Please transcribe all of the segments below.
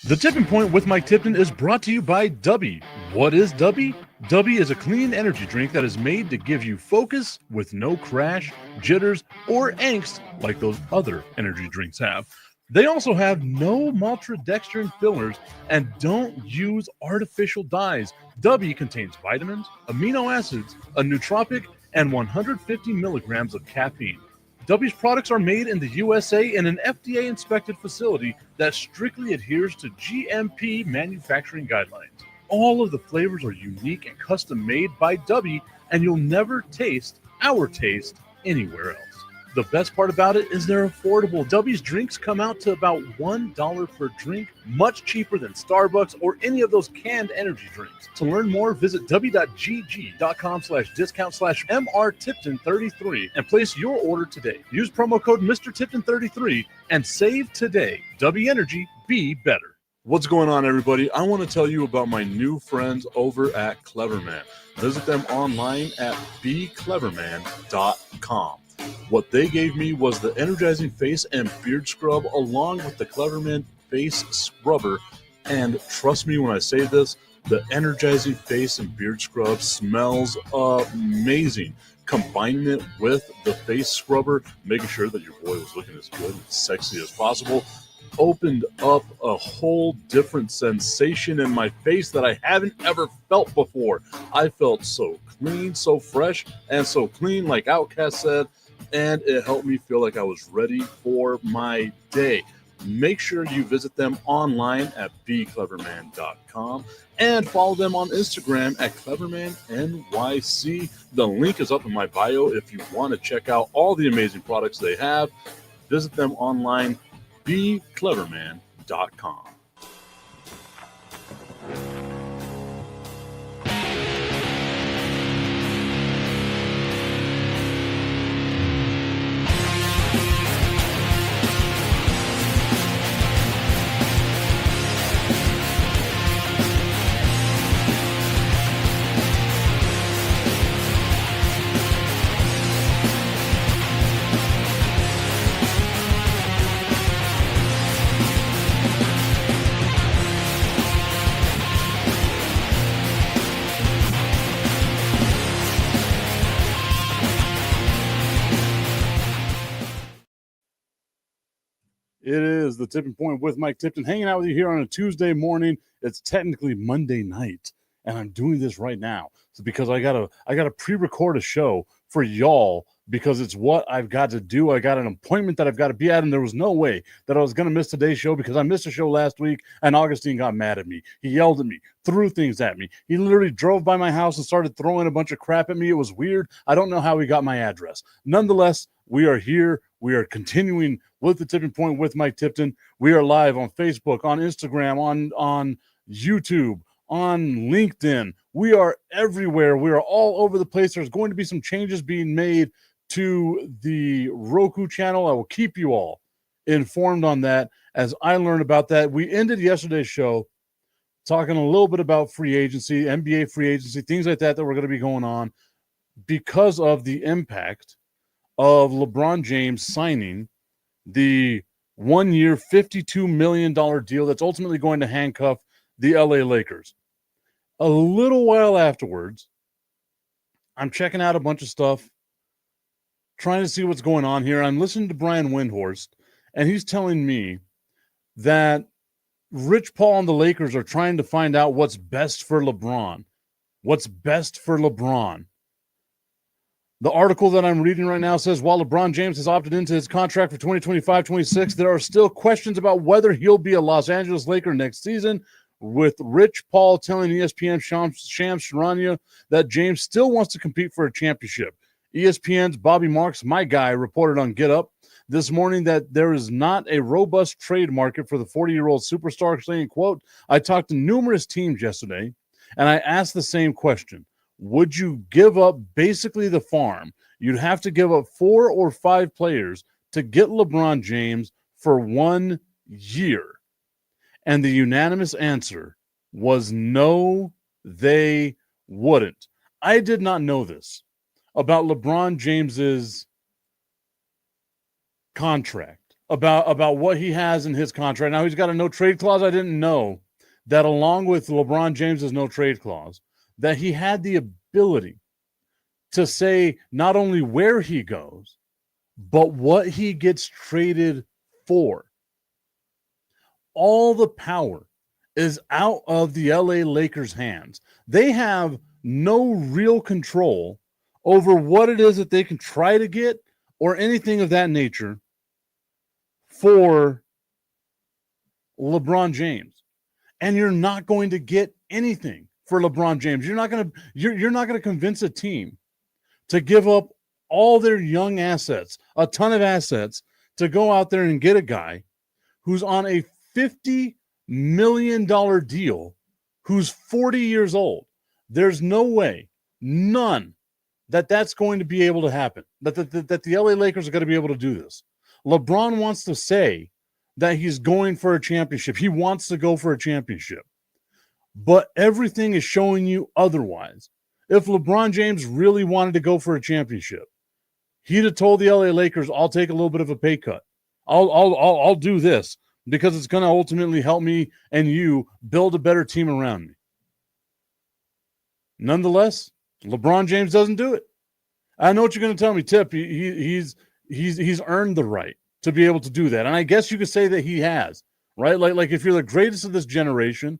The Tipping Point with Mike Tipton is brought to you by Dubby. What is Dubby? Dubby is a clean energy drink that is made to give you focus with no crash, jitters, or angst like those other energy drinks have. They also have no maltodextrin fillers and don't use artificial dyes. Dubby contains vitamins, amino acids, a nootropic, and 150 milligrams of caffeine. Dubby's products are made in the USA in an FDA-inspected facility that strictly adheres to GMP manufacturing guidelines. All of the flavors are unique and custom-made by Dubby, and you'll never taste our taste anywhere else. The best part about it is they're affordable. Dubby's drinks come out to about $1 per drink, much cheaper than Starbucks or any of those canned energy drinks. To learn more, visit w.gg.com/mrtipton33 and place your order today. Use promo code MrTipton33 and save today. Dubby Energy, be better. What's going on, everybody? I want to tell you about my new friends over at Cleverman. Visit them online at becleverman.com. What they gave me was the energizing face and beard scrub along with the Cleverman face scrubber. And trust me when I say this, the energizing face and beard scrub smells amazing. Combining it with the face scrubber, making sure that your boy was looking as good and sexy as possible, opened up a whole different sensation in my face that I haven't ever felt before. I felt so clean, so fresh, and so clean, like Outcast said, and it helped me feel like I was ready for my day. Make sure you visit them online at becleverman.com and follow them on Instagram at clevermannyc. The link is up in my bio if you want to check out all the amazing products they have. Visit them online, becleverman.com. It is the Tipping Point with Mike Tipton, hanging out with you here on a Tuesday morning. It's technically Monday night, and I'm doing this right now. So because I gotta pre-record a show for y'all because it's what I've got to do. I got an appointment that I've got to be at, and there was no way that I was going to miss today's show because I missed a show last week, and Augustine got mad at me. He yelled at me, threw things at me. He literally drove by my house and started throwing a bunch of crap at me. It was weird. I don't know how he got my address. Nonetheless, we are here. We are continuing with the Tipping Point with Mike Tipton. We are live on Facebook, on Instagram, on YouTube, on LinkedIn. We are everywhere. We are all over the place. There's going to be some changes being made to the Roku channel. I will keep you all informed on that as I learn about that. We ended yesterday's show talking a little bit about free agency, NBA free agency, things like that were going to be going on because of the impact of LeBron James signing the 1 year, $52 million deal that's ultimately going to handcuff the LA Lakers. A little while afterwards, I'm checking out a bunch of stuff, trying to see what's going on here. I'm listening to Brian Windhorst, and he's telling me that Rich Paul and the Lakers are trying to find out what's best for LeBron. What's best for LeBron. The article that I'm reading right now says, while LeBron James has opted into his contract for 2025-26, there are still questions about whether he'll be a Los Angeles Laker next season, with Rich Paul telling ESPN Shams Charania that James still wants to compete for a championship. ESPN's Bobby Marks, my guy, reported on Get Up this morning that there is not a robust trade market for the 40-year-old superstar, saying, quote, I talked to numerous teams yesterday, and I asked the same question. Would you give up basically the farm? You'd have to give up 4 or 5 players to get LeBron James for 1 year. And the unanimous answer was no, they wouldn't. I did not know this about LeBron James's contract, about what he has in his contract. Now, he's got a no trade clause. I didn't know that along with LeBron James's no trade clause, that he had the ability to say not only where he goes, but what he gets traded for. All the power is out of the LA Lakers' hands. They have no real control over what it is that they can try to get or anything of that nature for LeBron James. And you're not going to get anything for LeBron James. You're not going to convince a team to give up all their young assets, a ton of assets, to go out there and get a guy who's on a $50 million deal, who's 40 years old. There's no way, none, that's going to be able to happen, that the LA Lakers are going to be able to do this. LeBron wants to say that he's going for a championship. He wants to go for a championship. But everything is showing you otherwise. If LeBron James really wanted to go for a championship, he'd have told the LA Lakers, I'll take a little bit of a pay cut. I'll do this because it's going to ultimately help me and you build a better team around me. Nonetheless, LeBron James doesn't do it. I know what you're going to tell me, Tip. He's earned the right to be able to do that. And I guess you could say that he has, right? Like if you're the greatest of this generation,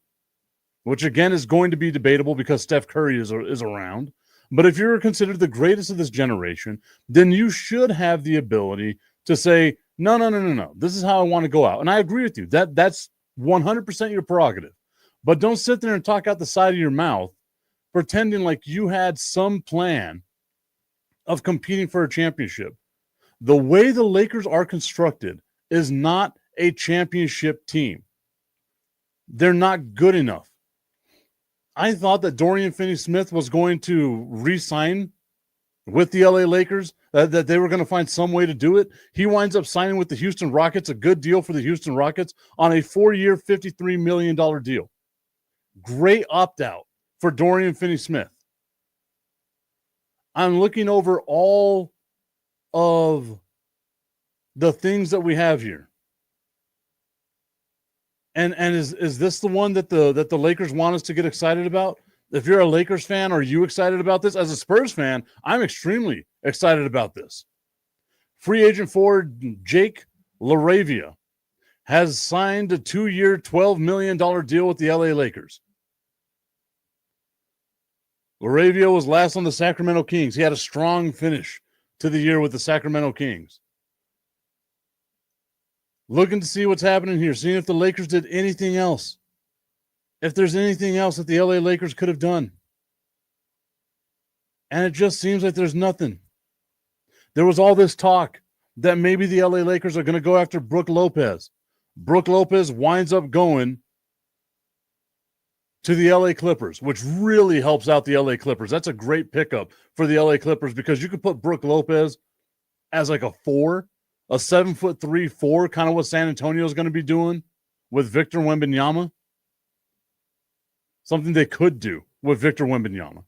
which again is going to be debatable because Steph Curry is around. But if you're considered the greatest of this generation, then you should have the ability to say, no. This is how I want to go out. And I agree with you. That's 100% your prerogative. But don't sit there and talk out the side of your mouth pretending like you had some plan of competing for a championship. The way the Lakers are constructed is not a championship team. They're not good enough. I thought that Dorian Finney-Smith was going to re-sign with the LA Lakers, that they were going to find some way to do it. He winds up signing with the Houston Rockets, a good deal for the Houston Rockets, on a 4-year, $53 million deal. Great opt-out for Dorian Finney-Smith. I'm looking over all of the things that we have here. And is this the one that the Lakers want us to get excited about? If you're a Lakers fan, are you excited about this? As a Spurs fan, I'm extremely excited about this. Free agent forward Jake LaRavia has signed a 2-year, $12 million deal with the LA Lakers. LaRavia was last on the Sacramento Kings. He had a strong finish to the year with the Sacramento Kings. Looking to see what's happening here, seeing if the Lakers did anything else. If there's anything else that the LA Lakers could have done. And it just seems like there's nothing. There was all this talk that maybe the LA Lakers are going to go after Brook Lopez. Brook Lopez winds up going to the LA Clippers, which really helps out the LA Clippers. That's a great pickup for the LA Clippers because you could put Brook Lopez as like a 4, a 7'3" 4, kind of what San Antonio is going to be doing with Victor Wembanyama. Something they could do with Victor Wembanyama.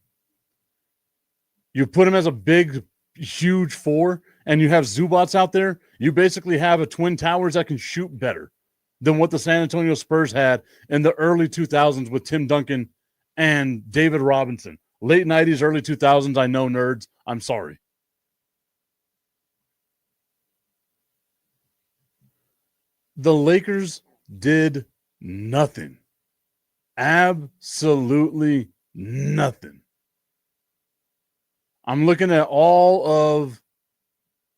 You put him as a big, huge 4, and you have Zubats out there. You basically have a Twin Towers that can shoot better than what the San Antonio Spurs had in the early 2000s with Tim Duncan and David Robinson. Late 90s, early 2000s, I know, nerds. I'm sorry. The Lakers did nothing. Absolutely nothing. I'm looking at all of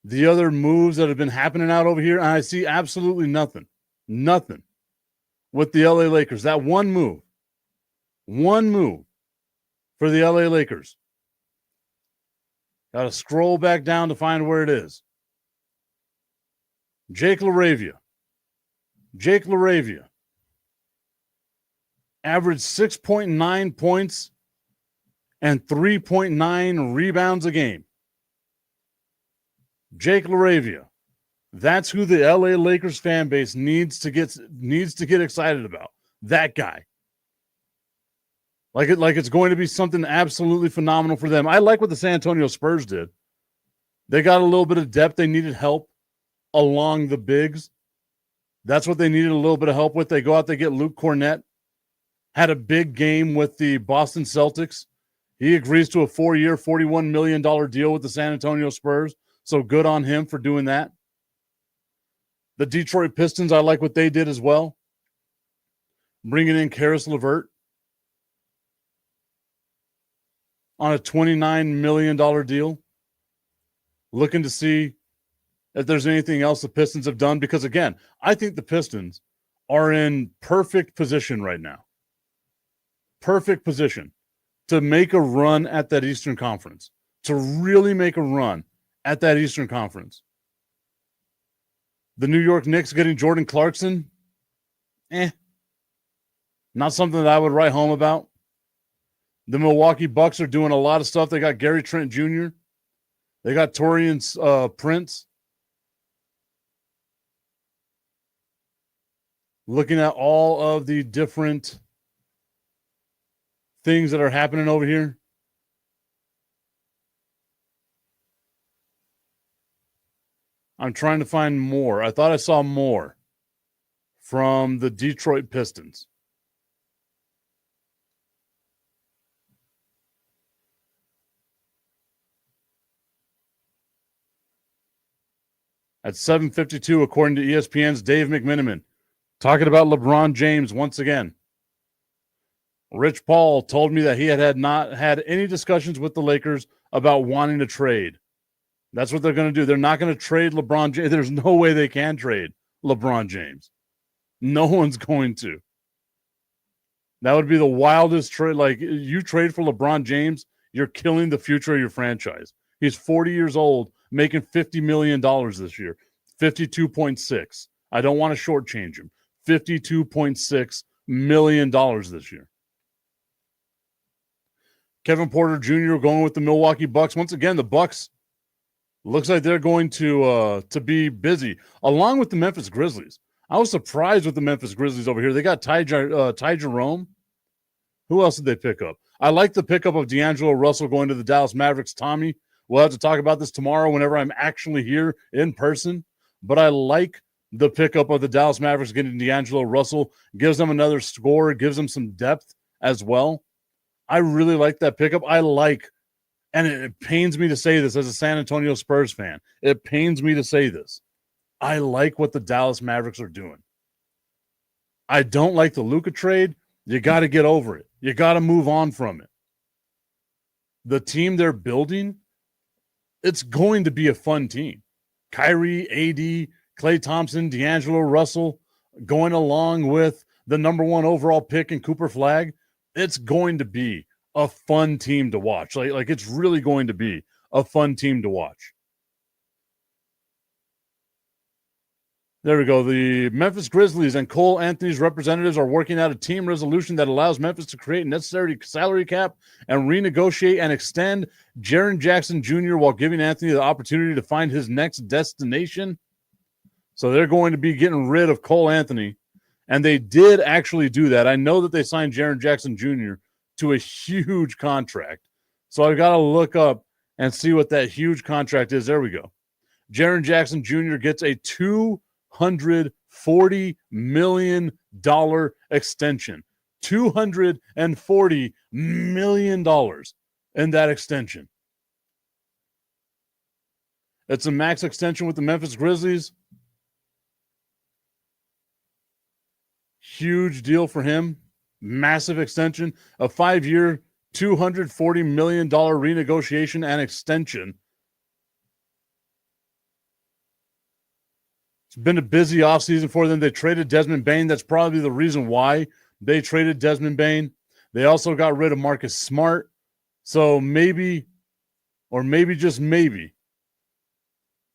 the other moves that have been happening out over here, and I see absolutely nothing. Nothing with the LA Lakers. That one move for the LA Lakers. Got to scroll back down to find where it is. Jake LaRavia averaged 6.9 points and 3.9 rebounds a game. Jake LaRavia. That's who the LA Lakers fan base needs to get excited about. That guy. Like it's going to be something absolutely phenomenal for them. I like what the San Antonio Spurs did. They got a little bit of depth. They needed help along the bigs. That's what they needed a little bit of help with. They go out, they get Luke Cornett. Had a big game with the Boston Celtics. He agrees to a 4-year, $41 million deal with the San Antonio Spurs. So good on him for doing that. The Detroit Pistons, I like what they did as well. Bringing in Karis LeVert on a $29 million deal. Looking to see if there's anything else the Pistons have done. Because, again, I think the Pistons are in perfect position right now. Perfect position to make a run at that Eastern Conference. To really make a run at that Eastern Conference. The New York Knicks getting Jordan Clarkson, not something that I would write home about. The Milwaukee Bucks are doing a lot of stuff. They got Gary Trent Jr. They got Taurean Prince. Looking at all of the different things that are happening over here. I'm trying to find more. I thought I saw more from the Detroit Pistons. At 7:52, according to ESPN's Dave McMenamin, talking about LeBron James once again. Rich Paul told me that he had not had any discussions with the Lakers about wanting to trade. That's what they're going to do. They're not going to trade LeBron James. There's no way they can trade LeBron James. No one's going to. That would be the wildest trade. Like, you trade for LeBron James, you're killing the future of your franchise. He's 40 years old, making $50 million this year. 52.6. I don't want to shortchange him. $52.6 million this year. Kevin Porter Jr. going with the Milwaukee Bucks. Once again, the Bucks looks like they're going to be busy, along with the Memphis Grizzlies. I was surprised with the Memphis Grizzlies over here. They got Ty Jerome. Who else did they pick up? I like the pickup of D'Angelo Russell going to the Dallas Mavericks. Tommy, we'll have to talk about this tomorrow whenever I'm actually here in person. But I like the pickup of the Dallas Mavericks getting D'Angelo Russell. Gives them another scorer, gives them some depth as well. I really like that pickup. And it pains me to say this as a San Antonio Spurs fan. It pains me to say this. I like what the Dallas Mavericks are doing. I don't like the Luka trade. You got to get over it. You got to move on from it. The team they're building, it's going to be a fun team. Kyrie, AD, Klay Thompson, D'Angelo Russell, going along with the number 1 overall pick in Cooper Flagg. It's going to be a fun team to watch. Like it's really going to be a fun team to watch. There we go. The Memphis Grizzlies and Cole Anthony's representatives are working out a team resolution that allows Memphis to create necessary salary cap and renegotiate and extend Jaren Jackson Jr. while giving Anthony the opportunity to find his next destination. So they're going to be getting rid of Cole Anthony. And they did actually do that. I know that they signed Jaren Jackson Jr. to a huge contract. So I've got to look up and see what that huge contract is. There we go. Jaren Jackson Jr. gets a $240 million extension. $240 million in that extension. It's a max extension with the Memphis Grizzlies. Huge deal for him. Massive extension. A 5-year, $240 million renegotiation and extension. It's been a busy offseason for them. They traded Desmond Bane. That's probably the reason why they traded Desmond Bane. They also got rid of Marcus Smart. So maybe, or maybe just maybe,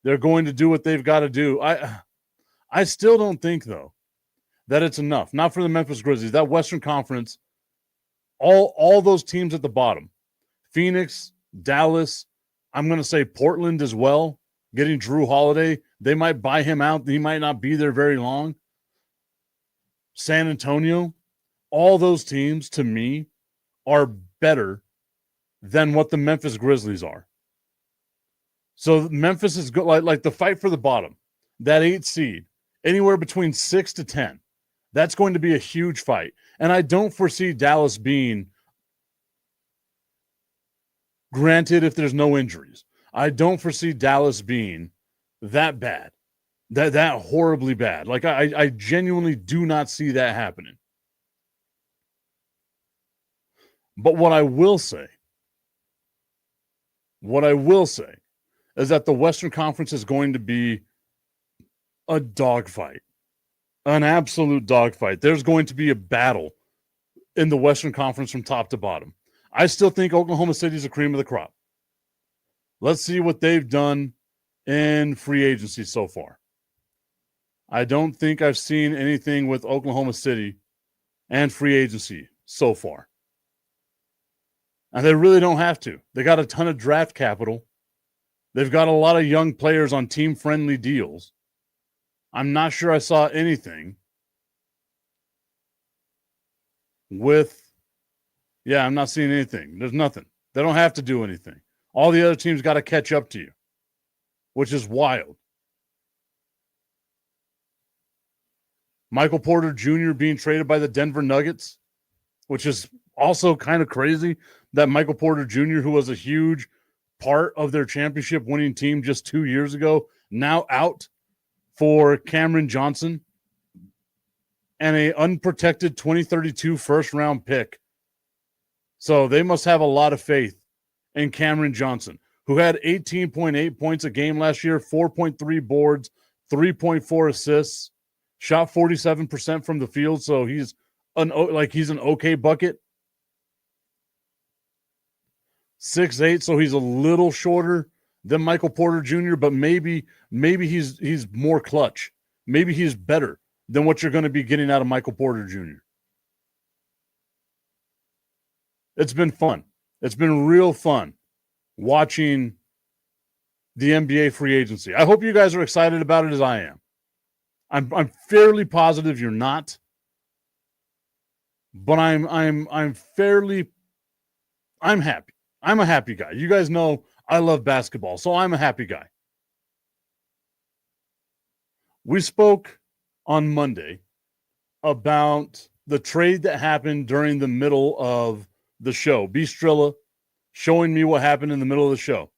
they're going to do what they've got to do. I still don't think, though, that it's enough. Not for the Memphis Grizzlies. That Western Conference, all those teams at the bottom, Phoenix, Dallas, I'm going to say Portland as well, getting Drew Holiday. They might buy him out. He might not be there very long. San Antonio, all those teams, to me, are better than what the Memphis Grizzlies are. So Memphis is good, like the fight for the bottom, that 8 seed. anywhere between 6 to 10. That's going to be a huge fight. And I don't foresee Dallas being, granted, if there's no injuries, I don't foresee Dallas being that bad, that horribly bad. Like, I genuinely do not see that happening. But what I will say is that the Western Conference is going to be a dogfight, an absolute dogfight. There's going to be a battle in the Western Conference from top to bottom. I still think Oklahoma City is the cream of the crop. Let's see what they've done in free agency so far. I don't think I've seen anything with Oklahoma City and free agency so far. And they really don't have to. They got a ton of draft capital. They've got a lot of young players on team-friendly deals. I'm not sure I saw anything I'm not seeing anything. There's nothing. They don't have to do anything. All the other teams got to catch up to you, which is wild. Michael Porter Jr. being traded by the Denver Nuggets, which is also kind of crazy that Michael Porter Jr., who was a huge part of their championship winning team just 2 years ago, now out for Cameron Johnson and an unprotected 2032 first-round pick. So they must have a lot of faith in Cameron Johnson, who had 18.8 points a game last year, 4.3 boards, 3.4 assists, shot 47% from the field, so he's an okay bucket. 6'8", so he's a little shorter than Michael Porter Jr., but maybe he's more clutch. Maybe he's better than what you're going to be getting out of Michael Porter Jr. It's been fun. It's been real fun watching the NBA free agency. I hope you guys are excited about it as I am. I'm fairly positive you're not, but I'm happy. I'm a happy guy. You guys know I love basketball, so I'm a happy guy. We spoke on Monday about the trade that happened during the middle of the show. Beastrilla showing me what happened in the middle of the show.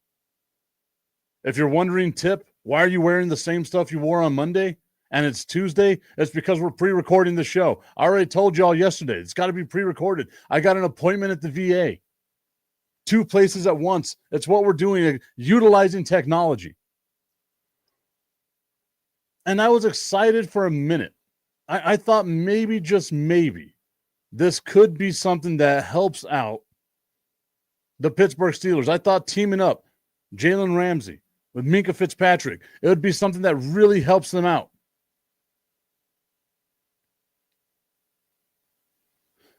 If you're wondering, Tip, why are you wearing the same stuff you wore on Monday and it's Tuesday? It's because we're pre-recording the show. I already told y'all yesterday. It's got to be pre-recorded. I got an appointment at the VA. 2 places at once. It's what we're doing, utilizing technology. And I was excited for a minute. I thought maybe, just maybe, this could be something that helps out the Pittsburgh Steelers. I thought teaming up Jalen Ramsey with Minkah Fitzpatrick, it would be something that really helps them out.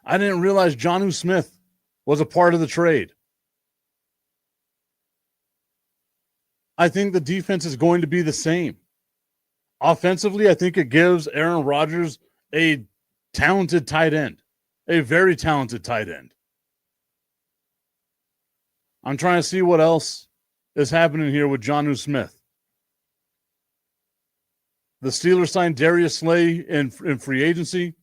I didn't realize Jonnu Smith was a part of the trade. I think the defense is going to be the same. Offensively, I think it gives Aaron Rodgers a talented tight end, a very talented tight end. I'm trying to see what else is happening here with Jonnu Smith. The Steelers signed Darius Slay in free agency.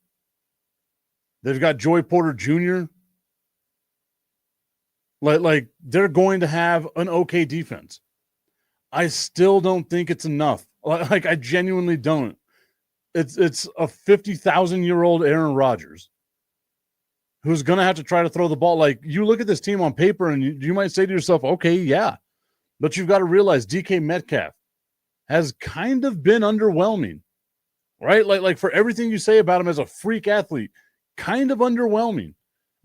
They've got Joey Porter Jr. Like they're going to have an okay defense. I still don't think it's enough. Like, I genuinely don't. It's a 50,000-year-old Aaron Rodgers who's going to have to try to throw the ball. Like, you look at this team on paper and you might say to yourself, okay, yeah. But you've got to realize DK Metcalf has kind of been underwhelming, right? Like for everything you say about him as a freak athlete, kind of underwhelming.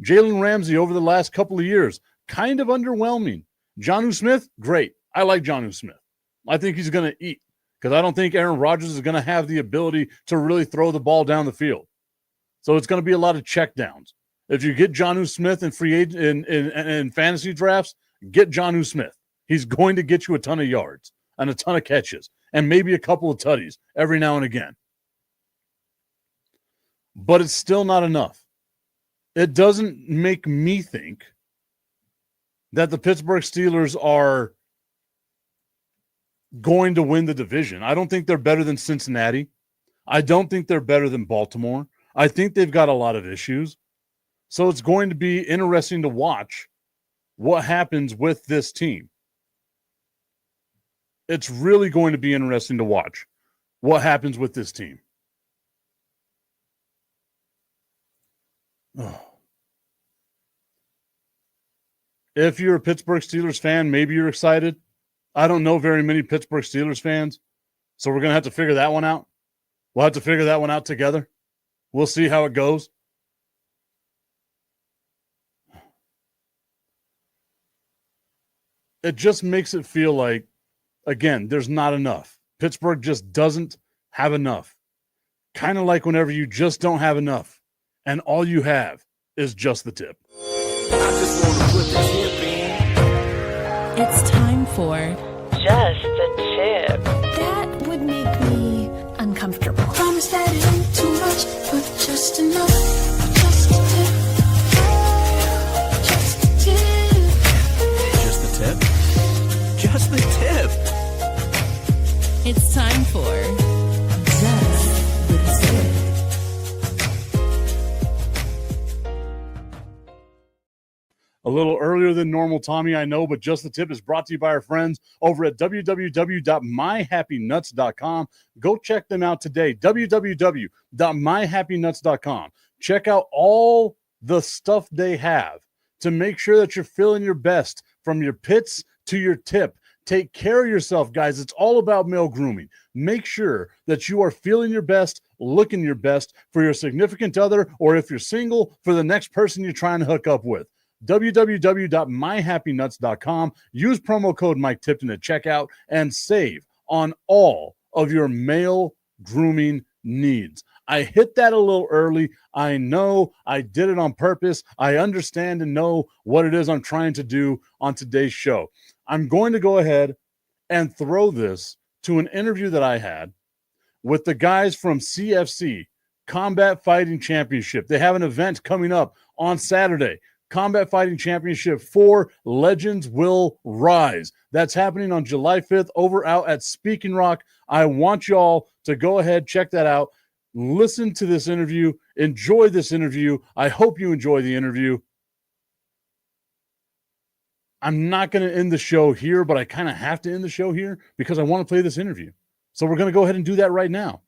Jalen Ramsey over the last couple of years, kind of underwhelming. Jonnu Smith, great. I like Jonnu Smith. I think he's going to eat because I don't think Aaron Rodgers is going to have the ability to really throw the ball down the field. So it's going to be a lot of checkdowns. If you get Jonnu Smith in free agent in fantasy drafts, get Jonnu Smith. He's going to get you a ton of yards and a ton of catches and maybe a couple of tutties every now and again. But it's still not enough. It doesn't make me think that the Pittsburgh Steelers are going to win the division. I don't think they're better than Cincinnati. I don't think they're better than Baltimore. I think they've got a lot of issues. So it's going to be interesting to watch what happens with this team. It's really going to be interesting to watch what happens with this team. Oh. If you're a Pittsburgh Steelers fan, maybe you're excited. I don't know very many Pittsburgh Steelers fans, so we're going to have to figure that one out. We'll have to figure that one out together. We'll see how it goes. It just makes it feel like, again, there's not enough. Pittsburgh just doesn't have enough. Kind of like whenever you just don't have enough, and all you have is just the tip. I just want to put the tip in. It's time for Just the Tip. That would make me uncomfortable. Promise that it ain't too much, but just enough. Just a tip. Just a tip. Just the tip? Just the tip. It's time for Just the Tip. A little earlier than normal, Tommy, I know, but Just the Tip is brought to you by our friends over at www.myhappynuts.com. Go check them out today, www.myhappynuts.com. Check out all the stuff they have to make sure that you're feeling your best from your pits to your tip. Take care of yourself, guys. It's all about male grooming. Make sure that you are feeling your best, looking your best for your significant other, or if you're single, for the next person you're trying to hook up with. www.myhappynuts.com. Use promo code Mike Tipton at checkout and save on all of your male grooming needs. I hit that a little early. I know I did it on purpose. I understand and know what it is I'm trying to do on today's show. I'm going to go ahead and throw this to an interview that I had with the guys from CFC, Combat Fighting Championship. They have an event coming up on Saturday. Combat Fighting Championship 4 Legends Will Rise. That's happening on July 5th over out at Speaking Rock. I want y'all to go ahead, check that out. Listen to this interview. Enjoy this interview. I hope you enjoy the interview. I'm not going to end the show here, but I kind of have to end the show here because I want to play this interview. So we're going to go ahead and do that right now.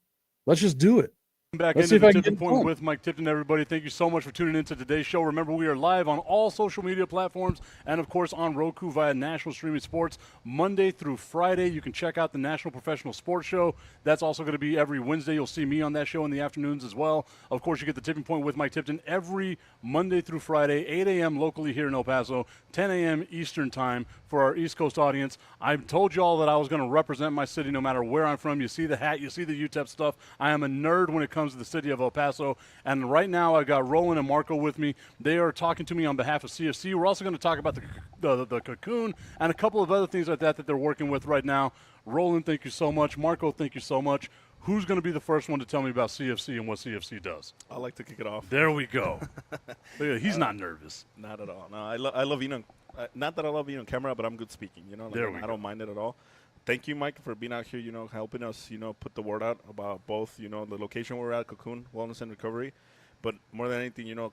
Let's just do it. Back Let's into see if I the can Tipping get Point with Mike Tipton, everybody. Thank you so much for tuning into today's show. Remember, we are live on all social media platforms and, of course, on Roku via National Streaming Sports Monday through Friday. You can check out the National Professional Sports Show. That's also going to be every Wednesday. You'll see me on that show in the afternoons as well. Of course, you get the Tipping Point with Mike Tipton every Monday through Friday, 8 a.m. locally here in El Paso, 10 a.m. Eastern time for our East Coast audience. I told you all that I was going to represent my city no matter where I'm from. You see the hat, you see the UTEP stuff. I am a nerd when it comes to the city of El Paso. And right now I got Roland and Marco with me. They are talking to me on behalf of CFC. We're also going to talk about the Cocoon and a couple of other things like that they're working with right now. Roland, thank you so much. Marco, thank you so much. Who's going to be the first one to tell me about CFC and what CFC does? I like to kick it off. There we go. He's not nervous. Not at all. No, I love being on. Not that I love being on camera, but I'm good speaking. You know, like, There we I go. don't mind it at all. Thank you, Mike, for being out here. You know, helping us. You know, put the word out about both. You know, the location we're at, Cocoon Wellness and Recovery, but more than anything, you know,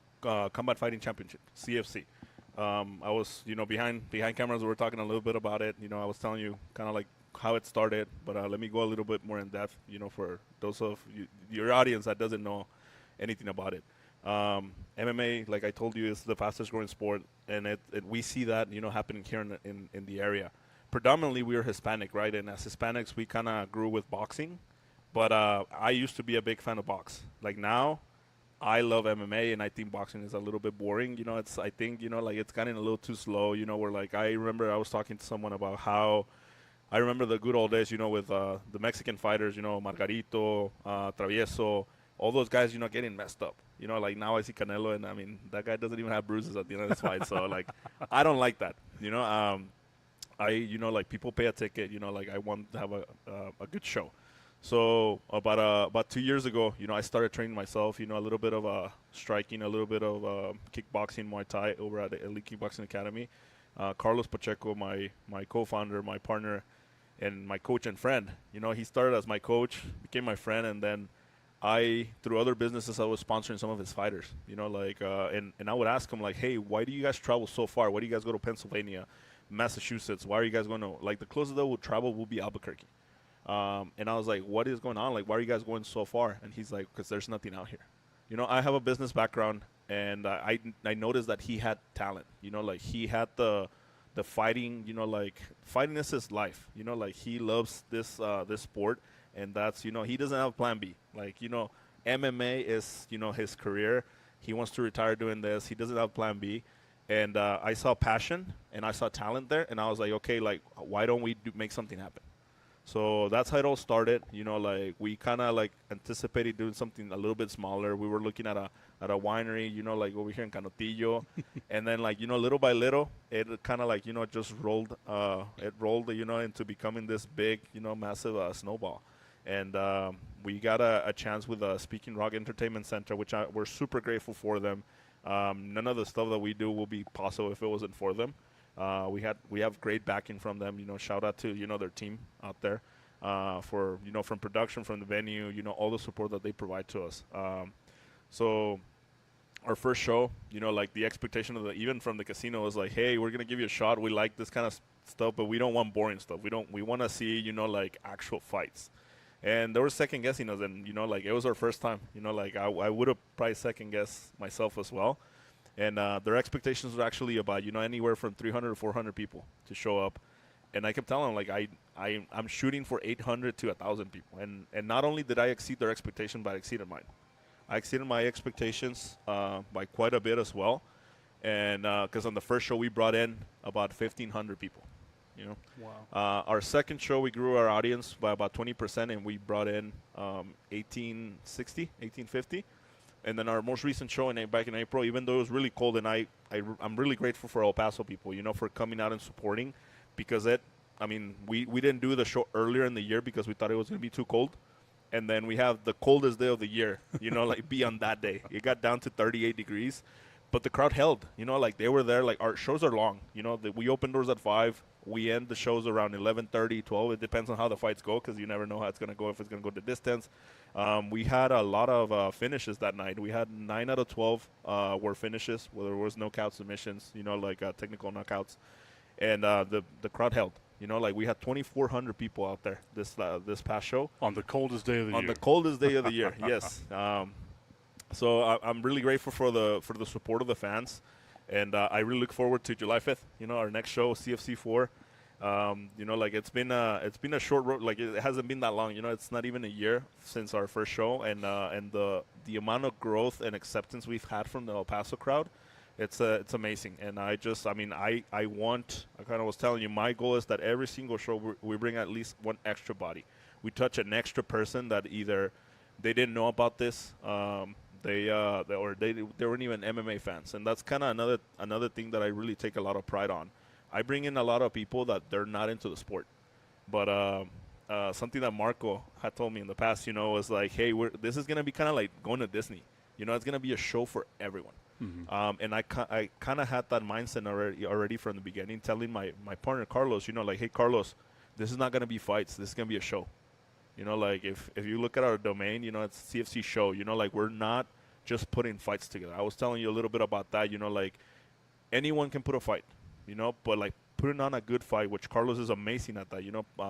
Combat Fighting Championship, CFC. I was, you know, behind cameras. We were talking a little bit about it. You know, I was telling you kind of like how it started, but let me go a little bit more in depth. You know, for those of your audience that doesn't know anything about it. MMA, like I told you, is the fastest growing sport, and we see that, you know, happening here in the area. Predominantly, we are Hispanic, right? And as Hispanics, we kind of grew with boxing. But I used to be a big fan of box. Like now, I love MMA, and I think boxing is a little bit boring. You know, I think, you know, like it's gotten a little too slow. You know, where like I remember I was talking to someone about how I remember the good old days, you know, with the Mexican fighters, you know, Margarito, Travieso, all those guys, you know, getting messed up. You know, like now I see Canelo, and I mean, that guy doesn't even have bruises at the end of this fight. So, like, I don't like that. You know, you know, like people pay a ticket, you know, like I want to have a good show. So about 2 years ago, you know, I started training myself, you know, a little bit of striking, a little bit of kickboxing, Muay Thai over at the Elite Kickboxing Academy. Carlos Pacheco, my co-founder, my partner, and my coach and friend, you know, he started as my coach, became my friend, and then I through other businesses I was sponsoring some of his fighters. And I would ask him like, hey, why do you guys travel so far? Why do you guys go to Pennsylvania, Massachusetts? Why are you guys going to like the closest that we'll travel will be Albuquerque? And I was like, what is going on? Like, why are you guys going so far? And he's like, because there's nothing out here. I have a business background, and I noticed that he had talent. Like he had the fighting. Like fighting is his life. Like he loves this sport, and that's he doesn't have plan B. Like MMA is his career. He wants to retire doing this. He doesn't have plan B. And I saw passion and I saw talent there, and I was like, okay, like why don't we make something happen? So that's how it all started. Like we kind of like anticipated doing something a little bit smaller. We were looking at a winery, like over here in Canotillo, and then like little by little, it kind of like just rolled. It rolled into becoming this big massive snowball, and we got a chance with Speaking Rock Entertainment Center, which we're super grateful for them. None of the stuff that we do will be possible if it wasn't for them. We have great backing from them. Shout out to their team out there for from production, from the venue, all the support that they provide to us. So our first show, like the expectation of even from the casino was like, hey, we're gonna give you a shot. We like this kind of stuff, but we don't want boring stuff. We want to see like actual fights. And they were second guessing us, and like it was our first time. Like I would have probably second guessed myself as well. And their expectations were actually about, anywhere from 300 to 400 people to show up. And I kept telling them, like, I'm shooting for 800 to 1,000 people. And not only did I exceed their expectation, but I exceeded mine. I exceeded my expectations by quite a bit as well. And because on the first show, we brought in about 1,500 people. Wow. Our second show, we grew our audience by about 20%, and we brought in 1,850. And then our most recent show back in April, even though it was really cold, and I'm really grateful for El Paso people, for coming out and supporting, because we didn't do the show earlier in the year because we thought it was going to be too cold. And then we have the coldest day of the year, like be on that day. It got down to 38 degrees, but the crowd held, like they were there. Like our shows are long, we open doors at 5. We end the shows around 11:30, 12. It depends on how the fights go, because you never know how it's going to go, if it's going to go the distance. We had a lot of finishes that night. We had 9 out of 12 were finishes, where there was no count submissions, like technical knockouts. And the crowd held. Like we had 2,400 people out there this past show. On the coldest day of the year. On the coldest day of the year, yes. So I'm really grateful for the support of the fans. And I really look forward to July 5th, our next show, CFC 4. Like it's been a short road. Like it hasn't been that long. It's not even a year since our first show, and the amount of growth and acceptance we've had from the El Paso crowd, it's amazing. And I kind of was telling you, my goal is that every single show we bring at least one extra body. We touch an extra person that either they didn't know about this, they weren't even MMA fans, and that's kind of another thing that I really take a lot of pride on. I bring in a lot of people that they're not into the sport, but something that Marco had told me in the past, was like, hey, this is gonna be kind of like going to Disney. It's gonna be a show for everyone. Mm-hmm. And I kind of had that mindset already from the beginning, telling my partner Carlos, like, hey Carlos, this is not gonna be fights. This is gonna be a show. Like if you look at our domain, it's CFC show. Like we're not just putting fights together. I was telling you a little bit about that. Like anyone can put a fight, but like putting on a good fight, which Carlos is amazing at that.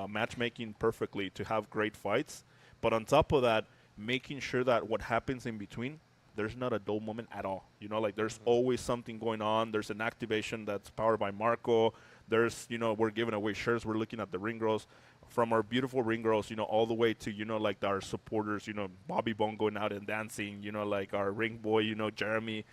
Matchmaking perfectly to have great fights. But on top of that, making sure that what happens in between, there's not a dull moment at all. Like there's always something going on. There's an activation that's powered by Marco. There's, we're giving away shirts. We're looking at the ring girls. From our beautiful ring girls, all the way to, like our supporters, Bobby Bone going out and dancing, like our ring boy, Jeremy.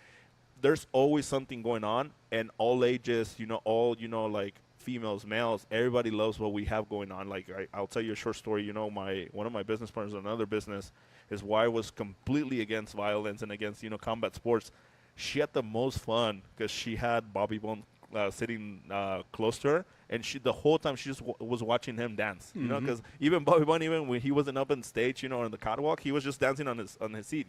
There's always something going on, and all ages, all, like females, males, everybody loves what we have going on. Like I'll tell you a short story. One of my business partners in another business, his wife was completely against violence and against, combat sports. She had the most fun because she had Bobby Bone sitting close to her, and the whole time she just was watching him dance, because even Bobby Bunny, even when he wasn't up on stage, on the catwalk, he was just dancing on his seat,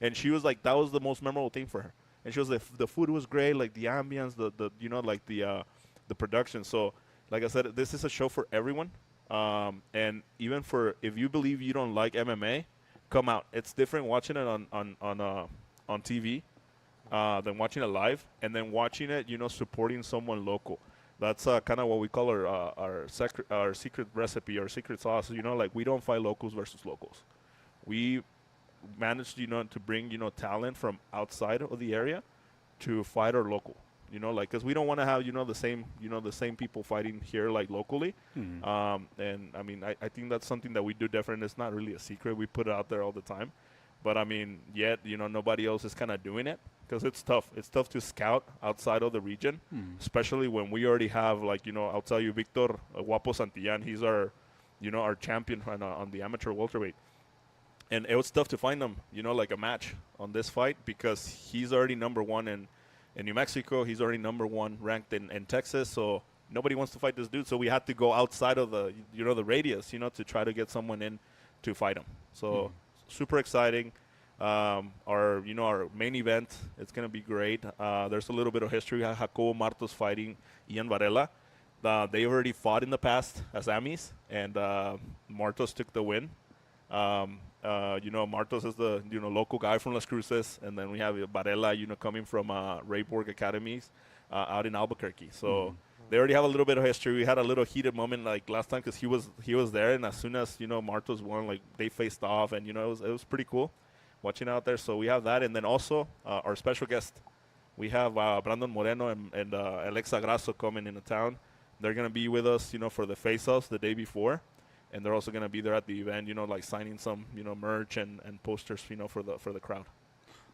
and she was like, that was the most memorable thing for her. And she was like, the food was great, like the ambience, the production. So like I said, this is a show for everyone, and even for, if you believe you don't like MMA, come out. It's different watching it on TV than watching it live, and then watching it, supporting someone local. That's kind of what we call our secret recipe, our secret sauce. Like we don't fight locals versus locals. We managed, to bring, talent from outside of the area to fight our local. Like, because we don't want to have, the same people fighting here, like, locally. And, I mean, I think that's something that we do different. It's not really a secret. We put it out there all the time. But, I mean, yet, nobody else is kind of doing it because it's tough. It's tough to scout outside of the region, especially when we already have, like, I'll tell you, Victor Guapo Santillan, he's our, our champion on the amateur welterweight. And it was tough to find him, like a match on this fight because he's already number one in New Mexico. He's already number one ranked in Texas. So nobody wants to fight this dude. So we had to go outside of the, the radius, to try to get someone in to fight him. So super exciting. Our main event, it's going to be great. There's a little bit of history. Jacobo Martos fighting Ian Varela. They already fought in the past as Amis, and Martos took the win. Martos is the local guy from Las Cruces, and then we have Varela, coming from Rayborg Academies out in Albuquerque. So they already have a little bit of history. We had a little heated moment like last time because he was there, and as soon as Martos won, like they faced off, and it was pretty cool watching out there. So we have that, and then also our special guest, we have Brandon Moreno and Alexa Grasso coming into town. They're gonna be with us, for the face-offs the day before. And they're also going to be there at the event, like signing some, merch and posters, for the crowd.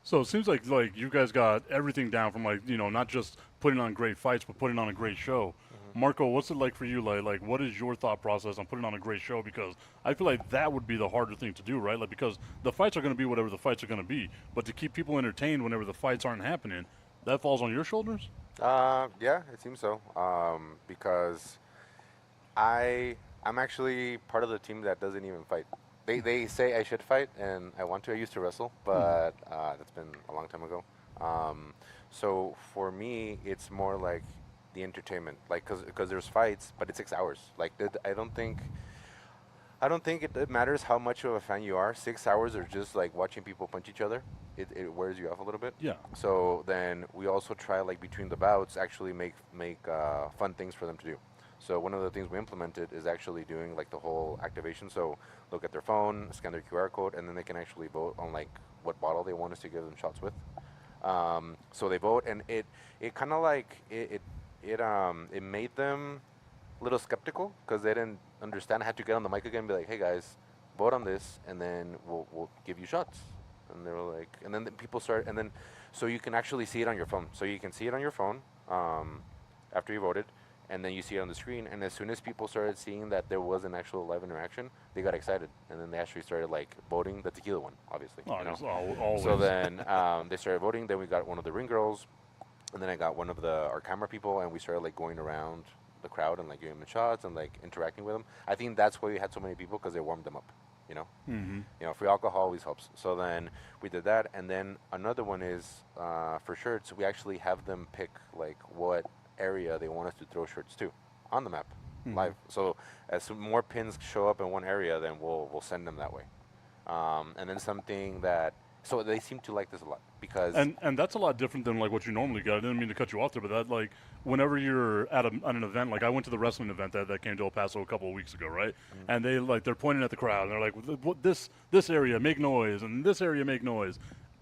So it seems like you guys got everything down from not just putting on great fights, but putting on a great show. Marco, what's it like for you? Like what is your thought process on putting on a great show? Because I feel like that would be the harder thing to do, right? Like because the fights are going to be whatever the fights are going to be, but to keep people entertained whenever the fights aren't happening, that falls on your shoulders? Yeah, it seems so. Because I'm actually part of the team that doesn't even fight. They say I should fight, and I want to. I used to wrestle, but that's been a long time ago. So for me, it's more like the entertainment, like because there's fights, but it's 6 hours. Like I don't think it matters how much of a fan you are. 6 hours are just like watching people punch each other. It wears you off a little bit. Yeah. So then we also try like between the bouts actually make fun things for them to do. So one of the things we implemented is actually doing like the whole activation. So look at their phone, scan their QR code, and then they can actually vote on like what bottle they want us to give them shots with. So they vote, and it kind of like it made them a little skeptical because they didn't understand. I had to get on the mic again and be like, hey guys, vote on this, and then we'll give you shots. And they were like, and then the people start, and then so you can actually see it on your phone. So you can see it on your phone after you voted. And then you see it on the screen, and as soon as people started seeing that there was an actual live interaction, they got excited, and then they actually started like voting the tequila one, obviously. Always. So then they started voting. Then we got one of the ring girls, and then I got one of our camera people, and we started like going around the crowd and like giving them shots and like interacting with them. I think that's why we had so many people because they warmed them up. Free alcohol always helps. So then we did that, and then another one is for shirts. We actually have them pick like what area they want us to throw shirts to on the map live. So as more pins show up in one area, then we'll send them that way. And then something that so they seem to like this a lot because and that's a lot different than like what you normally get. I didn't mean to cut you off there, but that like whenever you're at an event, like I went to the wrestling event that came to El Paso a couple of weeks ago, right? And they're pointing at the crowd and they're like, this area make noise and this area make noise.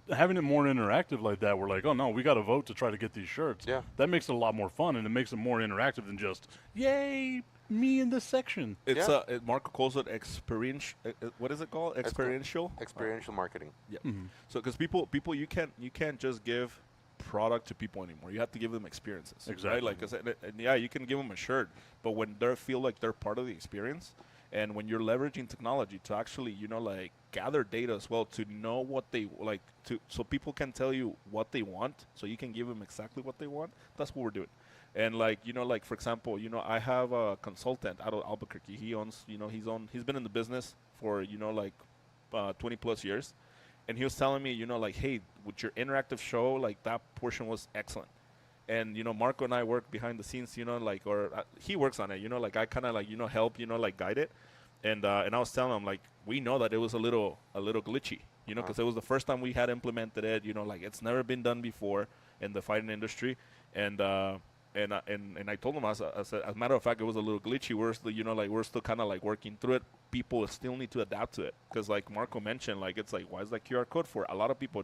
Having it more interactive like that, we're like, oh no, we got to vote to try to get these shirts. Yeah. That makes it a lot more fun, and it makes it more interactive than just, yay, me in this section. It's Marco calls it experiential. What is it called? Experiential. Experiential marketing. Yeah. So because people, you can't just give product to people anymore. You have to give them experiences. Exactly. Right? Like I said, and yeah, you can give them a shirt, but when they feel like they're part of the experience. And when you're leveraging technology to actually, like gather data as well to know what they like so people can tell you what they want, so you can give them exactly what they want. That's what we're doing. And like, like for example, I have a consultant out of Albuquerque. He owns, he's been in the business for, 20 plus years. And he was telling me, like, hey, with your interactive show, like that portion was excellent. And, Marco and I work behind the scenes, he works on it, like I kind of like, help, like guide it. and I was telling him like we know that it was a little glitchy, because it was the first time we had implemented it. Like it's never been done before in the fighting industry, and I told him as a matter of fact it was a little glitchy. We're still we're still kind of like working through it. People still need to adapt to it because like Marco mentioned, like it's like why is that QR code for? A lot of people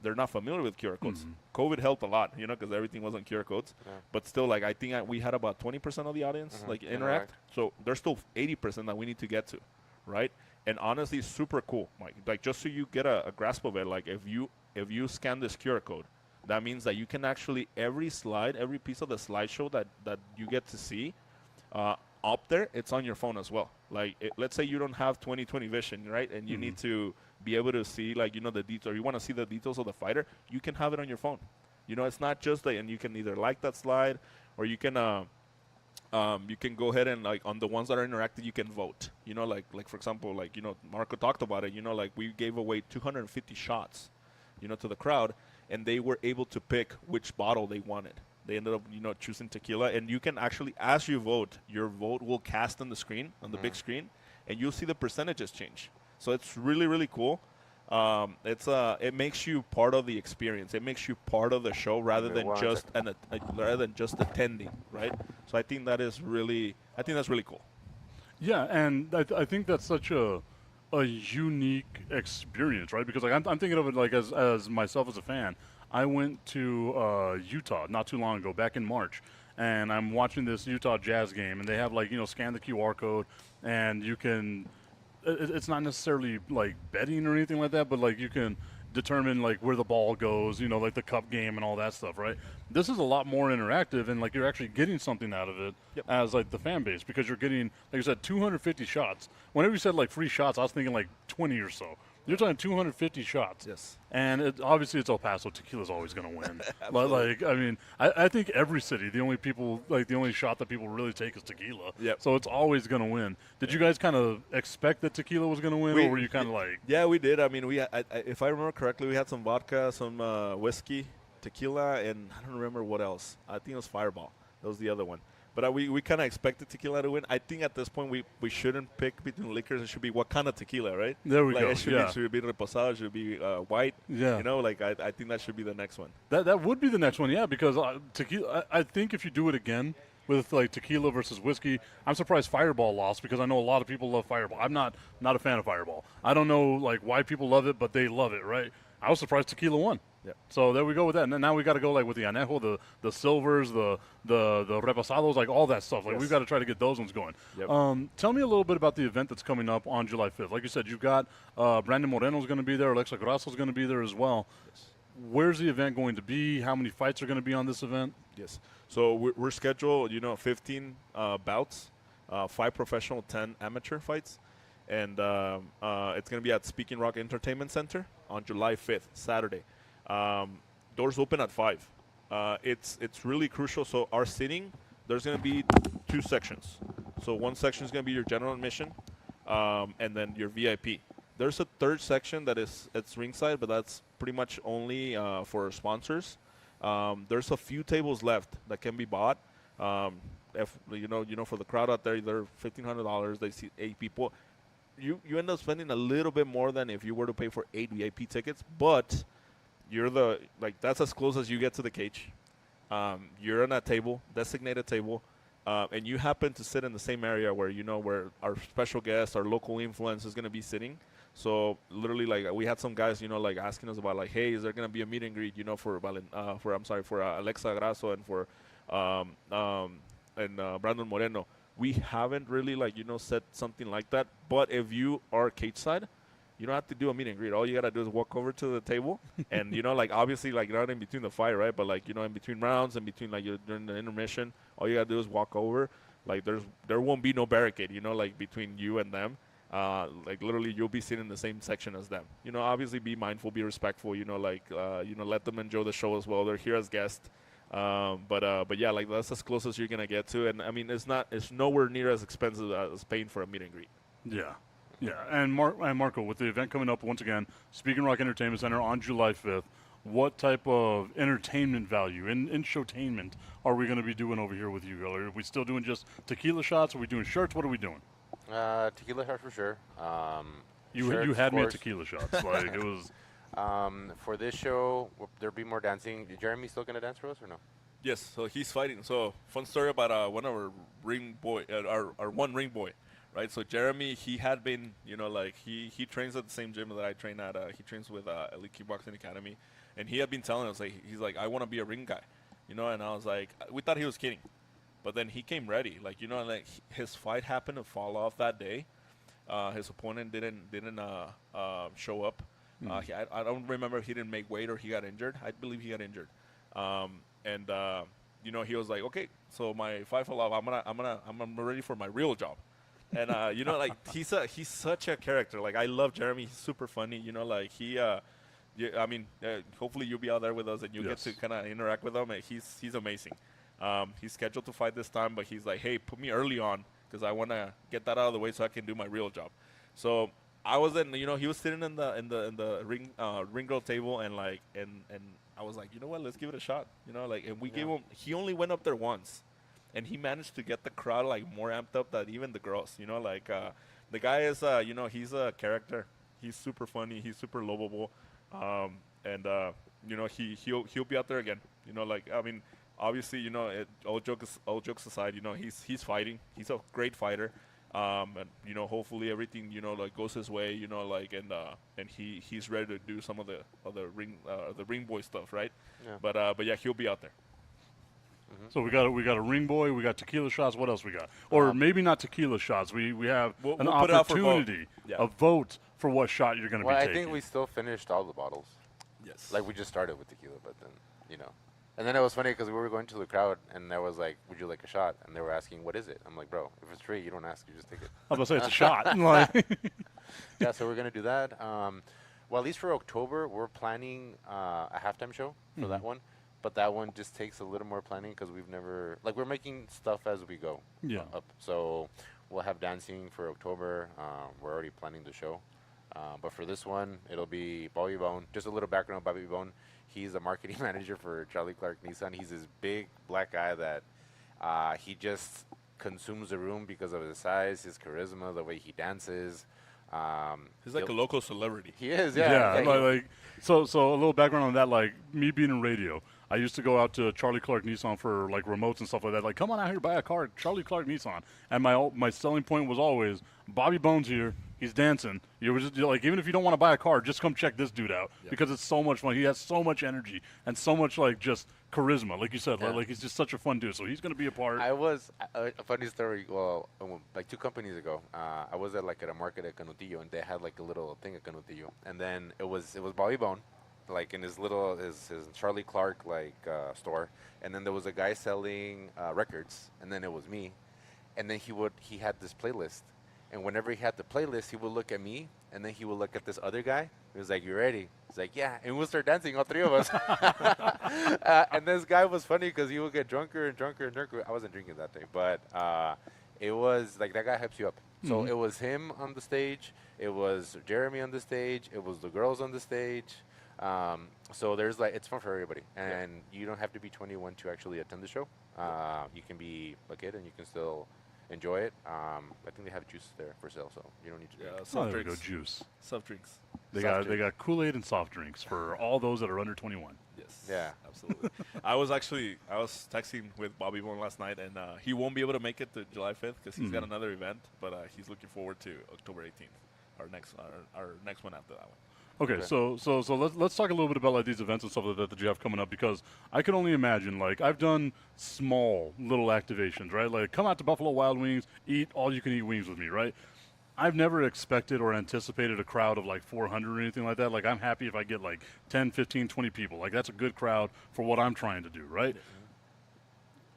they're not familiar with QR codes. COVID helped a lot, because everything was on QR codes. Yeah. But still, like I think we had about 20% of the audience like interact. So there's still 80% that we need to get to, right? And honestly, super cool, Mike. Like just so you get a grasp of it, like if you scan this QR code, that means that you can actually every piece of the slideshow that you get to see up there, it's on your phone as well. Like let's say you don't have 20/20 vision, right? And you need to be able to see like the details, or you want to see the details of the fighter, you can have it on your phone. It's not just and you can either like that slide, or you can go ahead and like on the ones that are interactive, you can vote. Like for example, like Marco talked about it. Like we gave away 250 shots, to the crowd, and they were able to pick which bottle they wanted. They ended up, choosing tequila, and you can actually, as you vote, your vote will cast on the screen, on the big screen, and you'll see the percentages change. So it's really, really cool. It makes you part of the experience. It makes you part of the show rather than just attending, right? So I think that's really cool. Yeah, and I think that's such a unique experience, right? Because like I'm thinking of it like as myself as a fan. I went to Utah not too long ago, back in March, and I'm watching this Utah Jazz game, and they have like scan the QR code, and you can. It's not necessarily like betting or anything like that, but like you can determine like where the ball goes, like the cup game and all that stuff, right? This is a lot more interactive, and like you're actually getting something out of it as like the fan base, because you're getting, like you said, 250 shots. Whenever you said like free shots, I was thinking like 20 or so. You're talking 250 shots. Yes. And obviously it's El Paso. Tequila's always going to win. But like, I mean, I think every city, the only shot that people really take is tequila. Yep. So it's always going to win. Did you guys kind of expect that tequila was going to win, or were you kind of like? Yeah, we did. I mean, if I remember correctly, we had some vodka, some whiskey, tequila, and I don't remember what else. I think it was Fireball. That was the other one. But we kind of expected tequila to win. I think at this point we shouldn't pick between liquors. It should be what kind of tequila, right? There we go. It should be reposado. It should be white. Yeah. I think that should be the next one. That would be the next one, yeah, because tequila. I think if you do it again with like tequila versus whiskey, I'm surprised Fireball lost, because I know a lot of people love Fireball. I'm not a fan of Fireball. I don't know like why people love it, but they love it, right? I was surprised tequila won. Yeah. So there we go with that. And now we got to go like with the anejo, the silvers, the reposados, like all that stuff. Like we've got to try to get those ones going. Yep. Tell me a little bit about the event that's coming up on July 5th. Like you said, you've got Brandon Moreno's going to be there. Alexa Grasso's going to be there as well. Yes. Where's the event going to be? How many fights are going to be on this event? Yes. So we're scheduled, 15 bouts, 5 professional, 10 amateur fights. And it's going to be at Speaking Rock Entertainment Center on July 5th, Saturday. Doors open at 5. It's really crucial. So our sitting, there's going to be 2 sections. So one section is going to be your general admission, and then your VIP. There's a third section it's ringside, but that's pretty much only for sponsors. There's a few tables left that can be bought. If for the crowd out there, they're $1,500. They see 8 people. You end up spending a little bit more than if you were to pay for 8 VIP tickets, but you're that's as close as you get to the cage. You're on that table, designated table, and you happen to sit in the same area where where our special guest, our local influence is going to be sitting. So literally, like we had some guys, asking us about hey, is there going to be a meet and greet, for Alexa Grasso and for Brandon Moreno. We haven't really said something like that. But if you are cage side, you don't have to do a meet and greet. All you gotta do is walk over to the table, and obviously not in between the fight, right? But in between rounds and between during the intermission, all you gotta do is walk over. There won't be no barricade, between you and them. Literally you'll be sitting in the same section as them. Obviously be mindful, be respectful. Let them enjoy the show as well. They're here as guests. But yeah, that's as close as you're gonna get to, and I mean it's nowhere near as expensive as paying for a meet and greet. Yeah. And Marco, with the event coming up once again, Speaking Rock Entertainment Center on July 5th, what type of entertainment value in showtainment are we going to be doing over here with you? Are we still doing just tequila shots? Are we doing shirts? What are we doing? Tequila shot for sure. You shirts, had of me at course. tequila shots. Like it was. For this show, there'll be more dancing. Jeremy still gonna dance for us or no? Yes, so he's fighting. So fun story about one of our ring boy, our one ring boy, right? So Jeremy, he had been, like he trains at the same gym that I train at. He trains with Elite Kickboxing Academy, and he had been telling us like he's like I want to be a ring guy, and I was like we thought he was kidding, but then he came ready, like like his fight happened to fall off that day. His opponent didn't show up. I don't remember if he didn't make weight or he got injured. I believe he got injured. And he was like, okay, so my fight fell off. I'm ready for my real job. And like he's such a character. Like I love Jeremy. He's super funny. Like he. Hopefully you'll be out there with us and you get to kind of interact with him. And he's amazing. He's scheduled to fight this time, but he's like, hey, put me early on because I want to get that out of the way so I can do my real job. So I was in, he was sitting in the ring girl table and I was like, you know what, let's give it a shot. And we gave him. He only went up there once, and he managed to get the crowd like more amped up than even the girls. The guy is, he's a character. He's super funny. He's super lovable, he'll be out there again. Obviously, all jokes aside, he's fighting. He's a great fighter. And hopefully everything goes his way, and he's ready to do some of the ring boy stuff, right? Yeah. But yeah, he'll be out there. So we got a ring boy, we got tequila shots. What else we got? Or maybe not tequila shots. We have We'll an put it out for vote. opportunity, Yeah. a vote for what shot you're going to Well, be I taking. think we still finished all the bottles. Yes. Like we just started with tequila, but then And then it was funny because we were going to the crowd, and I was like, "Would you like a shot?" And they were asking, "What is it?" I'm like, "Bro, if it's free, you don't ask, you just take it." I was going to say it's a shot. Like, Yeah, so we're gonna do that. Well, at least for October, we're planning a halftime show for that one, but that one just takes a little more planning because we've never we're making stuff as we go. Yeah. Up. So we'll have dancing for October. We're already planning the show, but for this one, it'll be Bobby Bone. Just a little background on Bobby Bone. He's a marketing manager for Charlie Clark Nissan. He's this big black guy that he just consumes the room because of his size, his charisma, the way he dances. He's like a local celebrity. He is, yeah. yeah. So a little background on that. Like me being in radio, I used to go out to Charlie Clark Nissan for like remotes and stuff like that. Like, come on out here, buy a car, Charlie Clark Nissan. And my selling point was always Bobby Bones here. He's dancing. You're like, even if you don't want to buy a car, just come check this dude out because it's so much fun. He has so much energy and so much like just charisma, like you said. Yeah. Like he's just such a fun dude. So he's gonna be a part. I was a funny story. Well, like 2 companies ago, I was at a market at Canutillo, and they had like a little thing at Canutillo, and then it was Bobby Bone, like in his little his Charlie Clark store, and then there was a guy selling records, and then it was me, and then he had this playlist. And whenever he had the playlist, he would look at me, and then he would look at this other guy. He was like, "You ready?" He's like, "Yeah." And we'll start dancing, all 3 of us. And this guy was funny because he would get drunker and drunker and drunker. I wasn't drinking that day, but it was like that guy hypes you up. So it was him on the stage. It was Jeremy on the stage. It was the girls on the stage. So there's it's fun for everybody. And you don't have to be 21 to actually attend the show. You can be a kid and you can still enjoy it. I think they have juice there for sale, so you don't need to drink. Oh, there we go, juice. Soft drinks. They got Kool-Aid and soft drinks for all those that are under 21. Yes. Yeah. Absolutely. I was texting with Bobby Boone last night, and he won't be able to make it to July 5th because he's got another event, but he's looking forward to October 18th, our next one after that one. Okay, so let's talk a little bit about like these events and stuff like that you have coming up, because I can only imagine, like, I've done small little activations, right? Like, come out to Buffalo Wild Wings, eat all you can eat wings with me, right? I've never expected or anticipated a crowd of like 400 or anything like that. Like, I'm happy if I get like 10, 15, 20 people. Like, that's a good crowd for what I'm trying to do, right?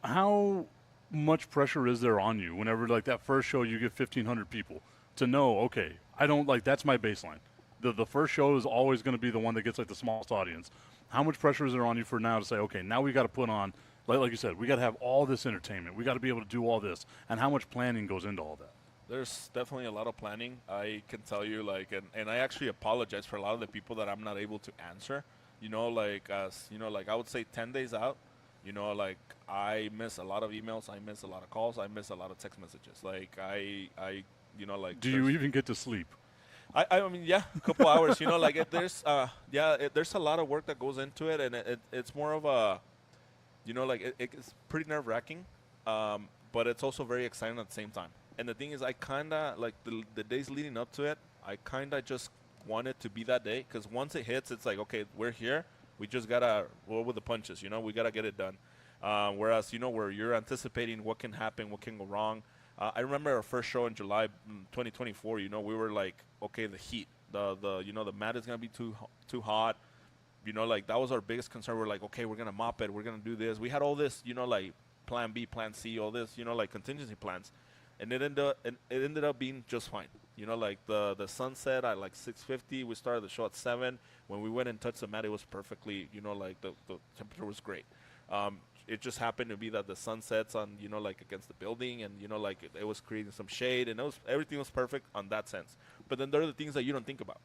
How much pressure is there on you whenever like that first show you get 1,500 people to know, okay, that's my baseline. The first show is always going to be the one that gets like the smallest audience. How much pressure is there on you for now to say, okay, now we got to put on, like you said, we got to have all this entertainment. We got to be able to do all this. And how much planning goes into all that? There's definitely a lot of planning. I can tell you, and I actually apologize for a lot of the people that I'm not able to answer. I would say 10 days out, I miss a lot of emails. I miss a lot of calls. I miss a lot of text messages. like. Do you even get to sleep? I mean, yeah, a couple hours. Like there's a lot of work that goes into it, and it's more of a, like it's pretty nerve wracking, but it's also very exciting at the same time. And the thing is, I kind of like the days leading up to it. I kind of just want it to be that day, because once it hits, it's like, okay, we're here. We just gotta roll with the punches. We gotta get it done. Whereas where you're anticipating what can happen, what can go wrong. I remember our first show in July 2024. We were like, okay, the heat, the mat is gonna be too hot. Like that was our biggest concern. We're like, okay, we're gonna mop it. We're gonna do this. We had all this, like plan B, plan C, all this, like contingency plans, and it ended up being just fine. Like the sunset at like 6:50. We started the show at 7. When we went and touched the mat, it was perfectly, like the temperature was great. It just happened to be that the sun sets on, like against the building, and like it was creating some shade, and everything was perfect on that sense. But then there are the things that you don't think about,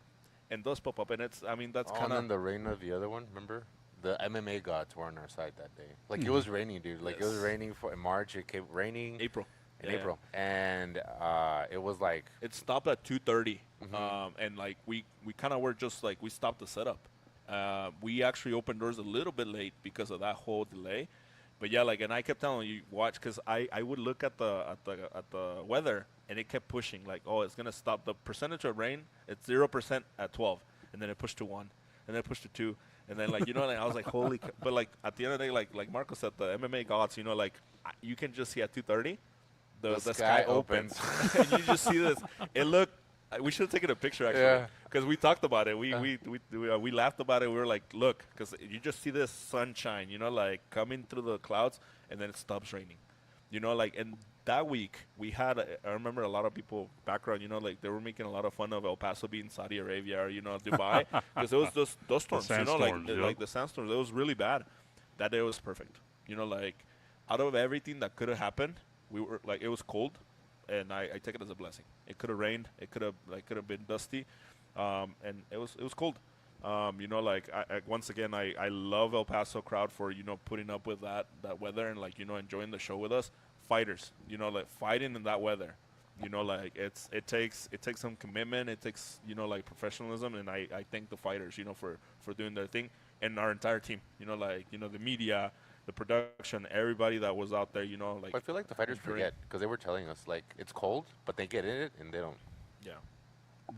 and those pop up, and that's kind And then of the rain of the other one. Remember, the MMA gods were on our side that day. Like it was raining, dude. Like it was raining in March. It kept raining. April. In April, and it was like it stopped at 2:30, and like we kind of were just like we stopped the setup. We actually opened doors a little bit late because of that whole delay. But yeah, like, and I kept telling you, watch, because I would look at the weather, and it kept pushing, like, oh, it's gonna stop. The percentage of rain, it's 0% at 12, and then it pushed to 1, and then it pushed to 2, and then like like, I was like, holy, but like at the end of the day, like Marco said, the MMA gods, like you can just see at 2:30, the sky opens, and you just see this. It looked. We should have taken a picture actually, because we talked about it. We laughed about it. We were like, look, because you just see this sunshine, like coming through the clouds, and then it stops raining, like. And that week we had, I remember a lot of people background, like they were making a lot of fun of El Paso being Saudi Arabia or Dubai, because it was those storms, like the sandstorms. It was really bad. That day was perfect, like out of everything that could have happened, we were like, it was cold. And I take it as a blessing. It could have rained. It could have been dusty, and it was cold. Like once again, I love El Paso crowd for putting up with that weather and like enjoying the show with us. Fighters, like fighting in that weather. Like it takes some commitment. It takes like professionalism, and I thank the fighters for doing their thing, and our entire team. Like the media. The production, everybody that was out there, like. I feel like the fighters forget, because they were telling us like it's cold, but they get in it and they don't. Yeah.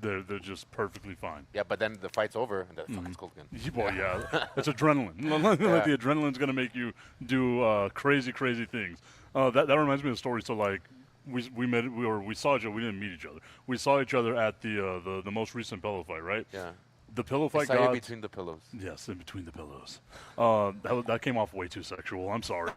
They're just perfectly fine. Yeah, but then the fight's over and the fuck, it's cold again. Well, yeah, it's adrenaline. Like the adrenaline's gonna make you do crazy things. That reminds me of a story. So like we saw each other. We didn't meet each other. We saw each other at the most recent pillow fight, right? Yeah. The pillow fight gods. Between the pillows. Yes, in between the pillows. That came off way too sexual. I'm sorry.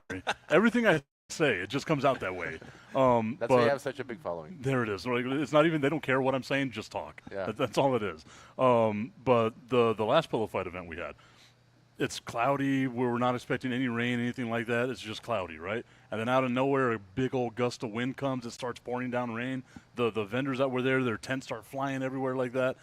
Everything I say, it just comes out that way. That's why you have such a big following. There it is. Like, it's not even, they don't care what I'm saying, just talk. Yeah. That's all it is. But the last pillow fight event we had, it's cloudy. We're not expecting any rain, anything like that. It's just cloudy, right? And then out of nowhere, a big old gust of wind comes. It starts pouring down rain. The vendors that were there, their tents start flying everywhere like that.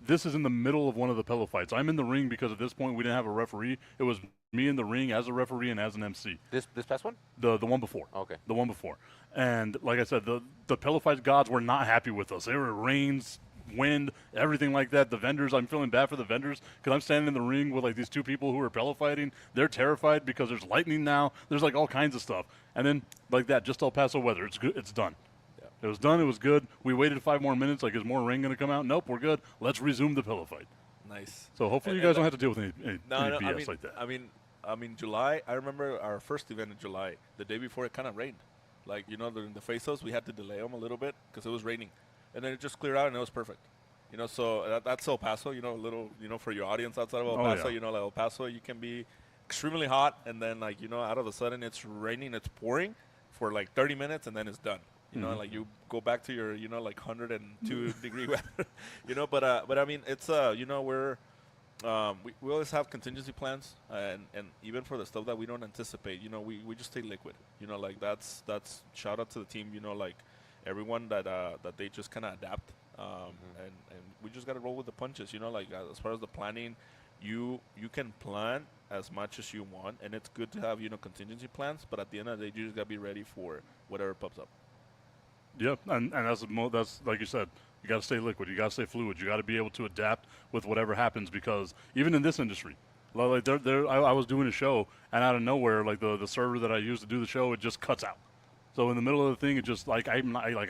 This is in the middle of one of the pillow fights. I'm in the ring because at this point we didn't have a referee. It was me in the ring as a referee and as an MC. This past one? The one before. Okay. The one before. And like I said, the pillow fight gods were not happy with us. There were rains, wind, everything like that. The vendors, I'm feeling bad for the vendors because I'm standing in the ring with like these two people who are pillow fighting. They're terrified because there's lightning now. There's like all kinds of stuff. And then like that, just El Paso weather. It's good. It's done. It was done. It was good. We waited 5 more minutes. Like, is more rain going to come out? Nope, we're good. Let's resume the pillow fight. Nice. So hopefully you guys don't have to deal with any BS like that. I mean, July. I remember our first event in July. The day before, it kind of rained. Like during the face-offs, we had to delay them a little bit because it was raining, and then it just cleared out and it was perfect. So that's El Paso. A little. For your audience outside of El Paso, yeah. Like El Paso, you can be extremely hot, and then like out of a sudden it's raining, it's pouring for like 30 minutes, and then it's done. Like you go back to your, like 102 degree weather, but I mean, it's, we're, we always have contingency plans, and even for the stuff that we don't anticipate, we just stay liquid, like that's shout out to the team, like everyone that they just kind of adapt, and we just got to roll with the punches, like as far as the planning, you can plan as much as you want, and it's good to have, contingency plans, but at the end of the day, you just got to be ready for whatever pops up. Yeah, and that's like you said. You got to stay liquid. You got to stay fluid. You got to be able to adapt with whatever happens because even in this industry, like I was doing a show and out of nowhere, like the server that I used to do the show, it just cuts out. So in the middle of the thing, it just like I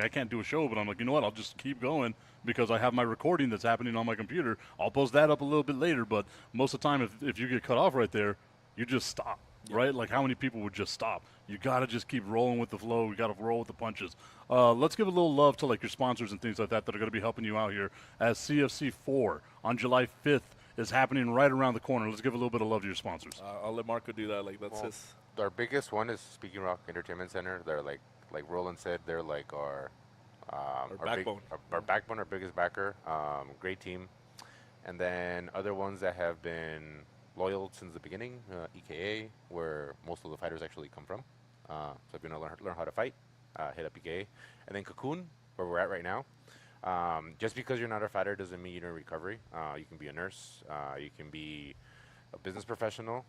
can't do a show, but I'm like, you know what? I'll just keep going because I have my recording that's happening on my computer. I'll post that up a little bit later, but most of the time, if you get cut off right there, you just stop. Right? Like how many people would just stop? You got to just keep rolling with the flow. You got to roll with the punches. Let's give a little love to like your sponsors and things like that that are going to be helping you out here. As CFC 4 on July 5th is happening right around the corner. Let's give a little bit of love to your sponsors. I'll let Marco do that. Like that's his. Our biggest one is Speaking Rock Entertainment Center. They're like Roland said, they're like our backbone. Our backbone, our biggest backer. Great team. And then other ones that have been loyal since the beginning, EKA, where most of the fighters actually come from. So if you want to learn how to fight, hit up EKA. And then Cocoon, where we're at right now. Just because you're not a fighter doesn't mean you're in recovery. You can be a nurse. You can be a business professional.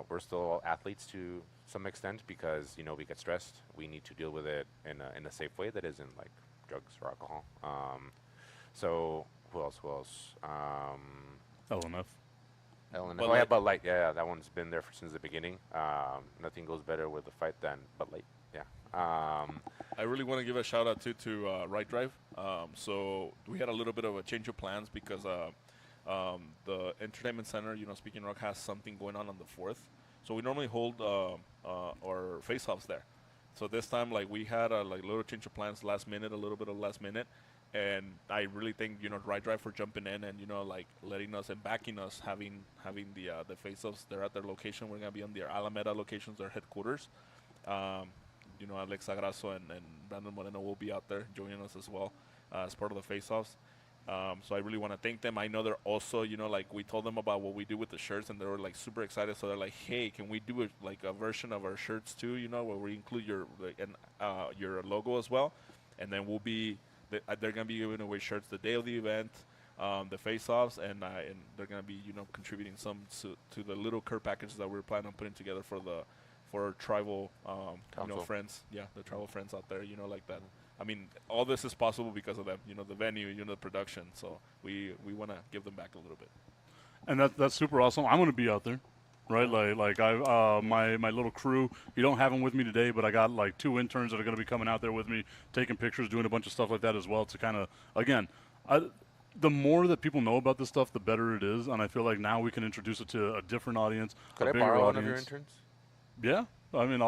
We're still athletes to some extent because we get stressed. We need to deal with it in a safe way that isn't like drugs or alcohol. So who else? LMF. Oh yeah, Bud Light. Yeah, that one's been there since the beginning. Nothing goes better with a fight than Bud Light. Yeah. I really want to give a shout out to Right Drive. So we had a little bit of a change of plans because the entertainment center, Speaking Rock has something going on the 4th. So we normally hold our face-offs there. So this time, like we had a little change of plans last minute, a little bit of last minute. And I really thank Right Drive for jumping in and letting us and backing us having the face-offs. They're at their location. We're gonna be on their Alameda locations, their headquarters. Alex Agrasso and Brandon Moreno will be out there joining us as well as part of the face-offs. So I really want to thank them. I know they're also, we told them about what we do with the shirts, and they were like super excited. So they're like, "Hey, can we do a version of our shirts too? Where we include your logo as well?" And then they're gonna be giving away shirts the day of the event, the face-offs, and they're gonna be contributing some to the little care packages that we're planning on putting together for our tribal friends. Yeah, the tribal friends out there, like that. I mean, all this is possible because of them, the venue, the production. So we want to give them back a little bit. And that's super awesome. I'm going to be out there, right? Like I my little crew. You don't have them with me today, but I got like 2 interns that are going to be coming out there with me, taking pictures, doing a bunch of stuff like that as well. To kind of the more that people know about this stuff, the better it is. And I feel like now we can introduce it to a different audience. Could a I bigger borrow one audience. of your interns? Yeah, I mean,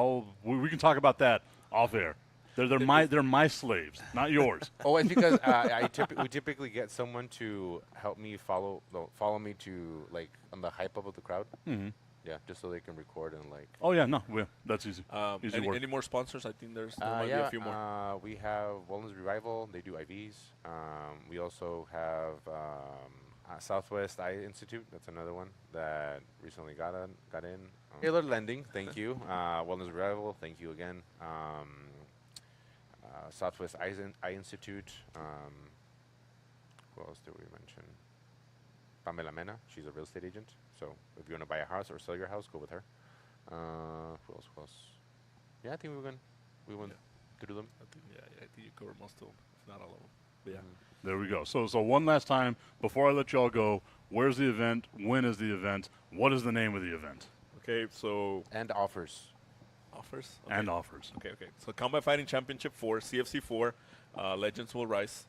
we can talk about that off air. They're my slaves, not yours. Oh, it's because we typically get someone to help me follow me to like on the hype up of the crowd. Mm-hmm. Yeah, just so they can record and like. Oh yeah, no, that's easy. Easy work. Any more sponsors? I think there might be a few more. We have Wellness Revival. They do IVs. We also have Southwest Eye Institute. That's another one that recently got in. Taylor Lending. Thank you. Wellness Revival. Thank you again. Southwest Eye Institute. Who else did we mention? Pamela Mena. She's a real estate agent. So if you want to buy a house or sell your house, go with her. Who else? Yeah, I think we went through them. I think you covered most of them, if not all of them. But yeah. There we go. So one last time before I let y'all go. Where's the event? When is the event? What is the name of the event? Okay, so and offers. Offers? Okay. And offers. Okay. So Combat Fighting Championship 4, CFC 4, Legends Will Rise.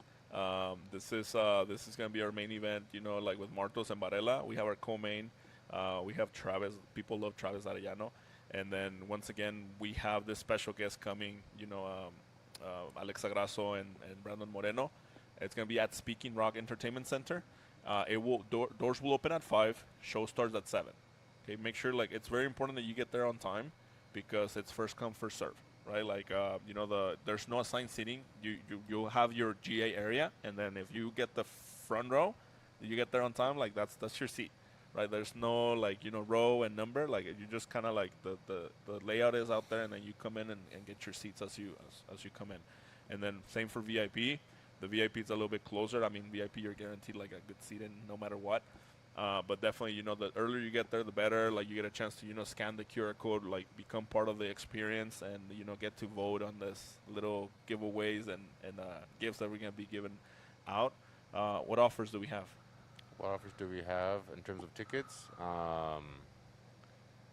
This is going to be our main event, like with Martos and Varela. We have our co-main. We have Travis. People love Travis Arellano. And then, once again, we have this special guest coming, Alex Agrasso and Brandon Moreno. It's going to be at Speaking Rock Entertainment Center. Doors will open at 5. Show starts at 7. Okay, make sure, it's very important that you get there on time, because it's first come, first serve, right? There's no assigned seating. You'll have your GA area, and then if you get the front row, you get there on time. That's your seat, right? There's no row and number. You just kind of the layout is out there, and then you come in and get your seats as you come in. And then same for VIP. The VIP is a little bit closer. I mean, VIP you're guaranteed a good seat in no matter what. But definitely, the earlier you get there, the better. Like, you get a chance to, scan the QR code, like, become part of the experience, and, get to vote on this little giveaways and gifts that we're going to be giving out. What offers do we have? What offers do we have in terms of tickets?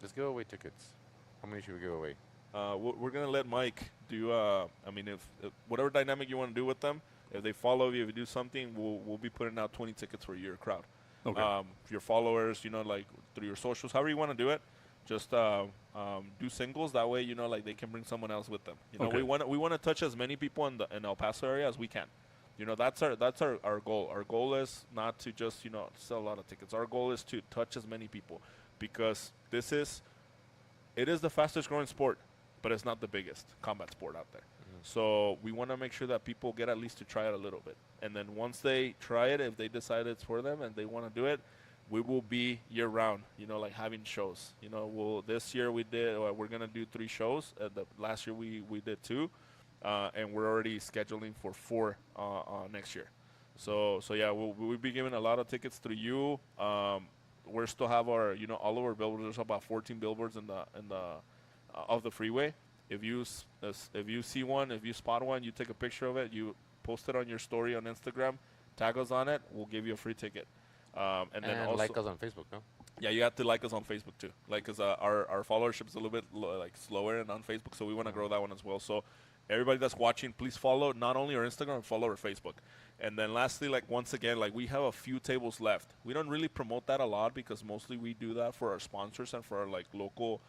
Let's give away tickets. How many should we give away? We're going to let Mike do, if whatever dynamic you want to do with them, if they follow you, if you do something, we'll be putting out 20 tickets for your crowd. Okay. Your followers, like through your socials, however you want to do it, just do singles. That way, like, they can bring someone else with them. Okay. We want to touch as many people in El Paso area as we can. That's our goal. Our goal is not to just sell a lot of tickets. Our goal is to touch as many people, because it is the fastest growing sport, but it's not the biggest combat sport out there. So we want to make sure that people get at least to try it a little bit. And then once they try it, if they decide it's for them and they want to do it, we will be year round, like having shows. This year we're going to do 3 shows. Last year we did 2. And we're already scheduling for 4 next year. So yeah, we'll be giving a lot of tickets through you. We still have our, all of our billboards. There's about 14 billboards in the of the freeway. If you see one, if you spot one, you take a picture of it, you post it on your story on Instagram, tag us on it, we'll give you a free ticket. And then also like us on Facebook, no? Yeah, you have to like us on Facebook too. Like, cause our followership is a little bit slower and on Facebook, so we want to grow that one as well. So everybody that's watching, please follow not only our Instagram, follow our Facebook. And then lastly, like, once again, like, we have a few tables left. We don't really promote that a lot because mostly we do that for our sponsors and for our, like, local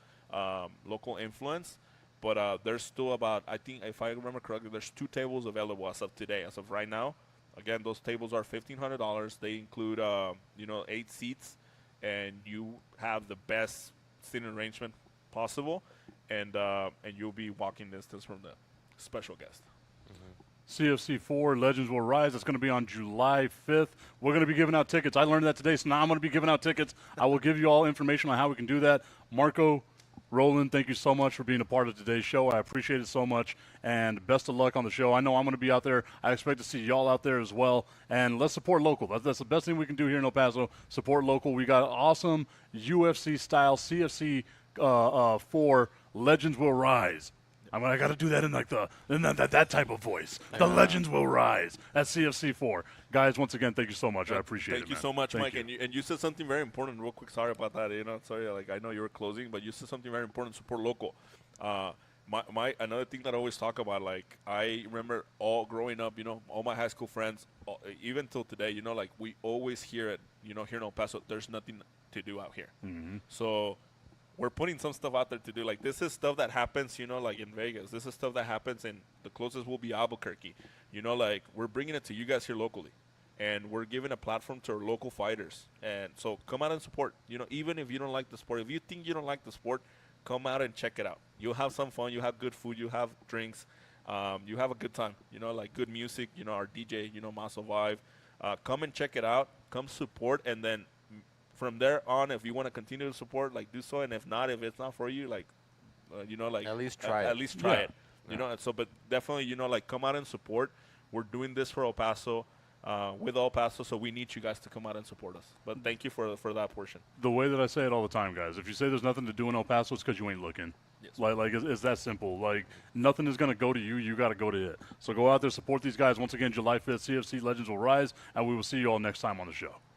influence. But there's still about, I think, if I remember correctly, there's 2 tables available as of today, as of right now. Again, those tables are $1,500. They include, 8 seats, and you have the best seating arrangement possible, and you'll be walking distance from the special guest. CFC 4 Legends Will Rise. It's going to be on July 5th. We're going to be giving out tickets. I learned that today, so now I'm going to be giving out tickets. I will give you all information on how we can do that. Marco, Roland, thank you so much for being a part of today's show. I appreciate it so much, and best of luck on the show. I know I'm going to be out there. I expect to see y'all out there as well, and let's support local. That's the best thing we can do here in El Paso, support local. We got awesome UFC-style CFC 4 Legends Will Rise. I got to do that in like that type of voice. The Legends Will Rise at CFC 4. Guys, once again, thank you so much. I appreciate it. Thank you so much, Mike. And you said something very important. Real quick, sorry about that. Sorry. Like, I know you were closing, but you said something very important. Support local. Another thing that I always talk about. Like, I remember all growing up. All my high school friends, even till today. Like, we always hear it. Here in El Paso, there's nothing to do out here. Mm-hmm. So we're putting some stuff out there to do. Like, this is stuff that happens, like in Vegas. This is stuff that happens, and the closest will be Albuquerque. Like, we're bringing it to you guys here locally, and we're giving a platform to our local fighters. And so come out and support. Even if you don't like the sport, if you think you don't like the sport, come out and check it out. You'll have some fun. You have good food. You have drinks. You have a good time. Like good music. Our DJ. Maso Vibe. Come and check it out. Come support, and then from there on, if you want to continue to support, like, do so. And if it's not for you, like, at least try it. At least try it. And so, but definitely, like, come out and support. We're doing this for El Paso, with El Paso, so we need you guys to come out and support us. But thank you for that portion. The way that I say it all the time, guys, if you say there's nothing to do in El Paso, it's because you ain't looking. Yes. Like it's that simple. Like, nothing is going to go to you. You got to go to it. So go out there, support these guys. Once again, July 5th, CFC Legends Will Rise, and we will see you all next time on the show.